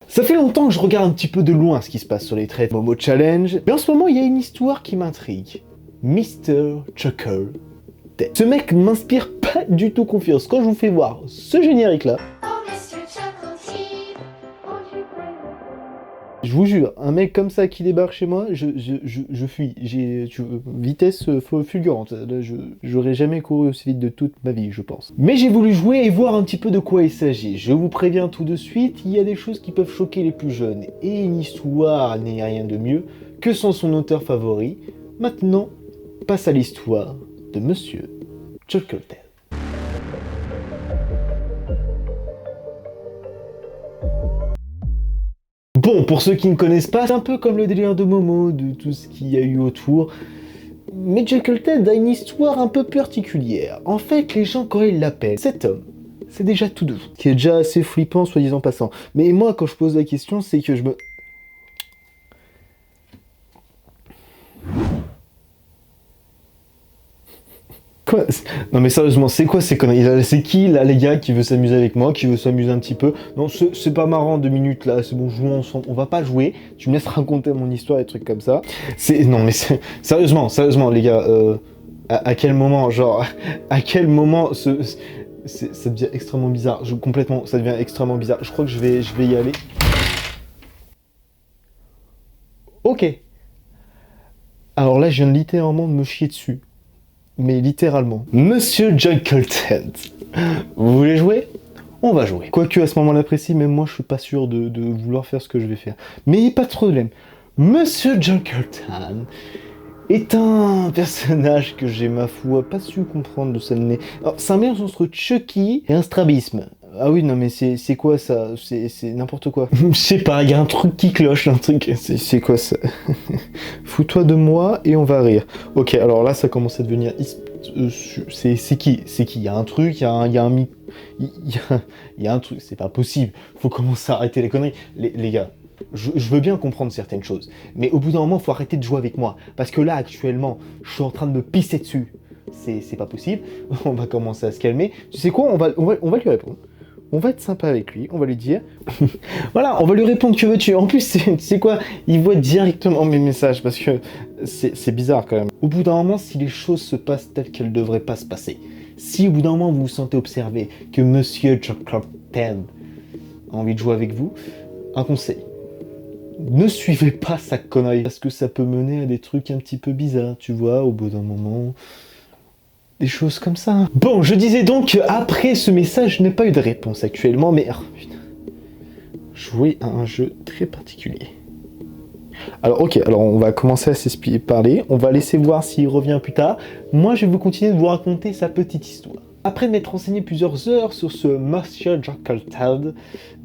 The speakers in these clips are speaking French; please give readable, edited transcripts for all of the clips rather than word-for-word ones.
Ça fait longtemps que je regarde un petit peu de loin ce qui se passe sur les traits Momo Challenge, mais en ce moment il y a une histoire qui m'intrigue. Mr. Chuckle Dead. Ce mec m'inspire pas du tout confiance. Quand je vous fais voir ce générique là, je vous jure, un mec comme ça qui débarque chez moi, je fuis. Vitesse fulgurante. Là, j'aurais jamais couru aussi vite de toute ma vie, je pense. Mais j'ai voulu jouer et voir un petit peu de quoi il s'agit. Je vous préviens tout de suite, il y a des choses qui peuvent choquer les plus jeunes. Et une histoire n'est rien de mieux que sans son auteur favori. Maintenant, passe à l'histoire de Monsieur Chuckle Dead. Bon, pour ceux qui ne connaissent pas, c'est un peu comme le délire de Momo, de tout ce qu'il y a eu autour. Mais Chuckle Dead a une histoire un peu particulière. En fait, les gens, quand ils l'appellent, cet homme, c'est déjà tout doux. Qui est déjà assez flippant, soi-disant passant. Mais moi, quand je pose la question, c'est que je me... Quoi? Non mais sérieusement, c'est quoi ces conneries? C'est qui là les gars qui veut s'amuser avec moi, qui veut s'amuser un petit peu? Non, c'est pas marrant 2 minutes là, c'est bon, jouons ensemble. On va pas jouer, tu me laisses raconter mon histoire et des trucs comme ça. Non mais sérieusement les gars, à quel moment, genre, à quel moment ça devient extrêmement bizarre. Complètement, ça devient extrêmement bizarre. Je crois que je vais y aller. Ok. Alors là, je viens littéralement de me chier dessus. Mais littéralement. Monsieur Chuckle Dead. Vous voulez jouer? On va jouer. Quoique à ce moment-là précis, même moi je suis pas sûr de vouloir faire ce que je vais faire. Mais pas de problème. Monsieur Chuckle Dead est un personnage que j'ai, ma foi, pas su comprendre de ça de nez. C'est un mélange entre Chucky et un strabisme. Ah oui, non mais c'est quoi ça? C'est n'importe quoi. Je sais pas, il y a un truc qui cloche, un truc... C'est quoi ça? Fous-toi de moi et on va rire. Ok, alors là ça commence à devenir... C'est qui? C'est qui? Il y a un truc, il y a un truc, c'est pas possible. Faut commencer à arrêter les conneries. Les gars, je veux bien comprendre certaines choses, mais au bout d'un moment, faut arrêter de jouer avec moi. Parce que là, actuellement, je suis en train de me pisser dessus. C'est pas possible. On va commencer à se calmer. Tu sais quoi? On va lui répondre. On va être sympa avec lui, on va lui dire... Voilà, on va lui répondre que veux-tu. En plus, tu sais quoi? Il voit directement mes messages, parce que c'est bizarre quand même. Au bout d'un moment, si les choses se passent telles qu'elles ne devraient pas se passer, si au bout d'un moment vous vous sentez observé, que Monsieur Chuckle Dead a envie de jouer avec vous, un conseil. Ne suivez pas sa connerie, parce que ça peut mener à des trucs un petit peu bizarres, tu vois, au bout d'un moment... Des choses comme ça. Bon, je disais donc, après ce message, je n'ai pas eu de réponse actuellement, mais... Oh, putain. Jouer à un jeu très particulier. Alors, ok, alors on va commencer à parler, on va laisser voir s'il revient plus tard. Moi, je vais vous continuer de vous raconter sa petite histoire. Après m'être renseigné plusieurs heures sur ce Monsieur Chuckle Dead,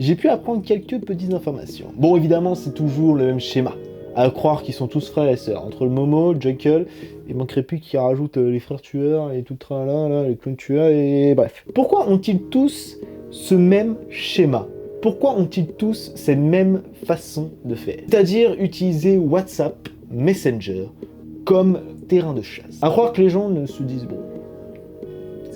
j'ai pu apprendre quelques petites informations. Bon, évidemment, c'est toujours le même schéma. À croire qu'ils sont tous frères et sœurs. Entre le Momo, Chuckle, il manquerait plus qu'ils rajoutent les frères tueurs et tout là, les clowns tueurs et bref. Pourquoi ont-ils tous ce même schéma? Pourquoi ont-ils tous cette même façon de faire? C'est-à-dire utiliser WhatsApp, Messenger, comme terrain de chasse. À croire que les gens ne se disent bon...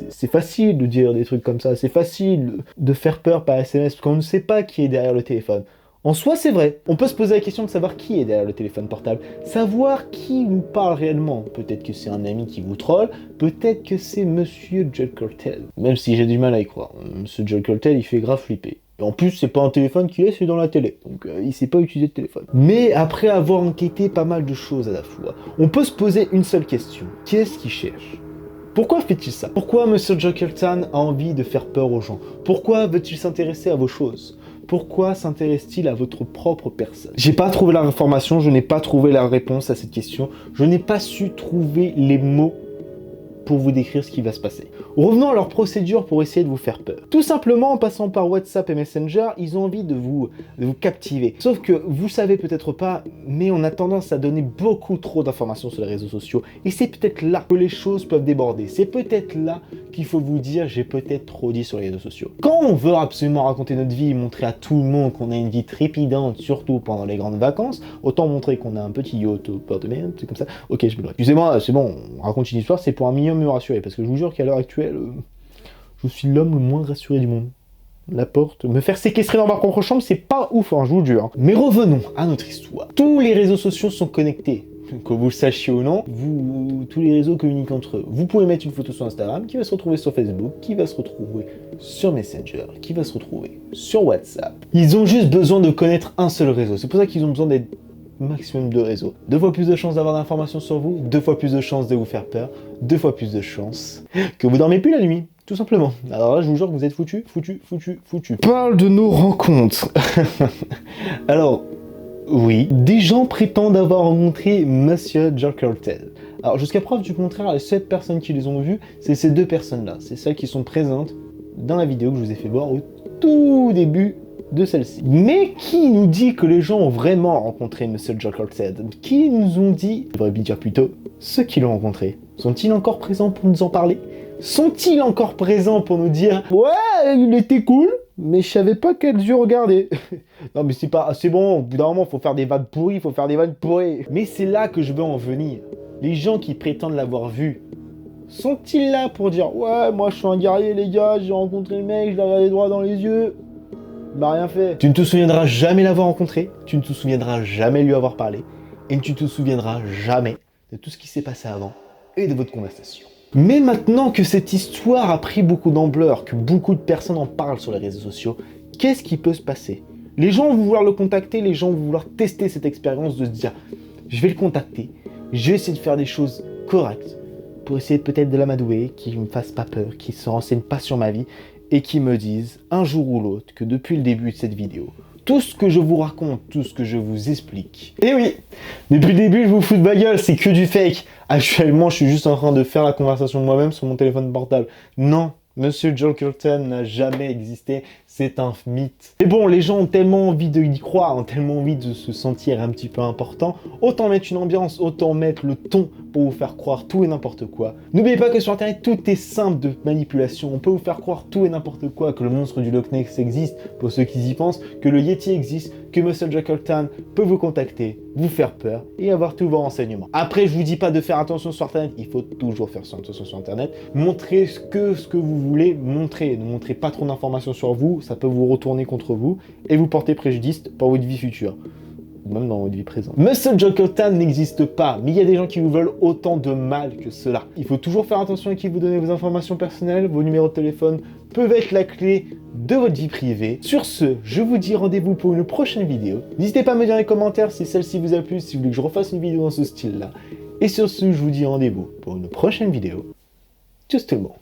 C'est facile de dire des trucs comme ça, c'est facile de faire peur par SMS, parce qu'on ne sait pas qui est derrière le téléphone. En soi, c'est vrai. On peut se poser la question de savoir qui est derrière le téléphone portable. Savoir qui nous parle réellement. Peut-être que c'est un ami qui vous troll, peut-être que c'est Monsieur Chuckle Dead. Même si j'ai du mal à y croire. Monsieur Chuckle Dead, il fait grave flipper. Et en plus, c'est pas un téléphone qu'il est, c'est dans la télé. Donc il sait pas utiliser de téléphone. Mais après avoir enquêté pas mal de choses à la fois, on peut se poser une seule question. Qu'est-ce qu'il cherche? Pourquoi fait-il ça? Pourquoi Monsieur Chuckle Dead a envie de faire peur aux gens? Pourquoi veut-il s'intéresser à vos choses? Pourquoi s'intéresse-t-il à votre propre personne? J'ai pas trouvé la information, je n'ai pas trouvé la réponse à cette question, je n'ai pas su trouver les mots pour vous décrire ce qui va se passer. Revenons à leur procédure pour essayer de vous faire peur. Tout simplement, en passant par WhatsApp et Messenger, ils ont envie de vous captiver. Sauf que vous savez peut-être pas, mais on a tendance à donner beaucoup trop d'informations sur les réseaux sociaux. Et c'est peut-être là que les choses peuvent déborder. C'est peut-être là qu'il faut vous dire, j'ai peut-être trop dit sur les réseaux sociaux. Quand on veut absolument raconter notre vie et montrer à tout le monde qu'on a une vie trépidante, surtout pendant les grandes vacances, autant montrer qu'on a un petit yacht au port de mer, c'est comme ça. Ok, je me dois. Excusez-moi, c'est bon, on raconte une histoire, c'est pour un minimum me rassurer, parce que je vous jure qu'à l'heure actuelle, je suis l'homme le moins rassuré du monde. la porte, me faire séquestrer dans ma propre chambre, c'est pas ouf, hein, je vous le jure. Mais revenons à notre histoire. Tous les réseaux sociaux sont connectés. Que vous le sachiez ou non, tous les réseaux communiquent entre eux. Vous pouvez mettre une photo sur Instagram qui va se retrouver sur Facebook, qui va se retrouver sur Messenger, qui va se retrouver sur WhatsApp. Ils ont juste besoin de connaître un seul réseau. C'est pour ça qu'ils ont besoin d'être maximum de réseaux. 2 fois plus de chances d'avoir d'informations sur vous, 2 fois plus de chances de vous faire peur, 2 fois plus de chances que vous dormez plus la nuit. Tout simplement. Alors là, je vous jure que vous êtes foutus. Parle de nos rencontres. Alors, oui, des gens prétendent avoir rencontré Monsieur Jokertel. Alors, jusqu'à preuve du contraire, les 7 personnes qui les ont vus, c'est ces 2 personnes-là. C'est celles qui sont présentes dans la vidéo que je vous ai fait voir au tout début de celle-ci. Mais qui nous dit que les gens ont vraiment rencontré Monsieur Jokertel? Qui nous ont dit, je devrais bien dire plutôt, ceux qui l'ont rencontré? Sont-ils encore présents pour nous en parler? Sont-ils encore présents pour nous dire « Ouais, il était cool, mais je savais pas quels yeux regarder. » Non mais c'est bon, au bout d'un moment, faut faire des vannes pourries, Mais c'est là que je veux en venir. Les gens qui prétendent l'avoir vu, sont-ils là pour dire « Ouais, moi je suis un guerrier les gars, j'ai rencontré le mec, je l'ai regardé droit dans les yeux. » Il m'a rien fait. Tu ne te souviendras jamais l'avoir rencontré, tu ne te souviendras jamais lui avoir parlé, et tu ne te souviendras jamais de tout ce qui s'est passé avant et de votre conversation. Mais maintenant que cette histoire a pris beaucoup d'ampleur, que beaucoup de personnes en parlent sur les réseaux sociaux, qu'est-ce qui peut se passer? Les gens vont vouloir le contacter, les gens vont vouloir tester cette expérience de se dire « Je vais le contacter, je vais essayer de faire des choses correctes pour essayer peut-être de l'amadouer, qu'il ne me fasse pas peur, qu'il ne se renseigne pas sur ma vie et qu'il me dise un jour ou l'autre que depuis le début de cette vidéo, tout ce que je vous raconte, tout ce que je vous explique. Et oui, depuis le début, je vous fous de ma gueule, c'est que du fake. Actuellement, je suis juste en train de faire la conversation moi-même sur mon téléphone portable. Non, Monsieur Jokertel n'a jamais existé, c'est un mythe. Mais bon, les gens ont tellement envie d'y croire, ont tellement envie de se sentir un petit peu important, autant mettre une ambiance, autant mettre le ton pour vous faire croire tout et n'importe quoi. N'oubliez pas que sur internet, tout est simple de manipulation. On peut vous faire croire tout et n'importe quoi, que le monstre du Loch Ness existe, pour ceux qui y pensent, que le Yeti existe, que Monsieur Jokertel peut vous contacter, vous faire peur et avoir tous vos renseignements. Après, je vous dis pas de faire attention sur internet, il faut toujours faire attention sur internet. Montrez ce que vous voulez montrer. Ne montrez pas trop d'informations sur vous, ça peut vous retourner contre vous et vous porter préjudice pour votre vie future. Même dans votre vie présente. Monsieur Jokertel n'existe pas, mais il y a des gens qui vous veulent autant de mal que cela. Il faut toujours faire attention à qui vous donnez vos informations personnelles, vos numéros de téléphone peuvent être la clé de votre vie privée. Sur ce, je vous dis rendez-vous pour une prochaine vidéo. N'hésitez pas à me dire dans les commentaires si celle-ci vous a plu, si vous voulez que je refasse une vidéo dans ce style-là. Et sur ce, je vous dis rendez-vous pour une prochaine vidéo. Tchuss tout le monde.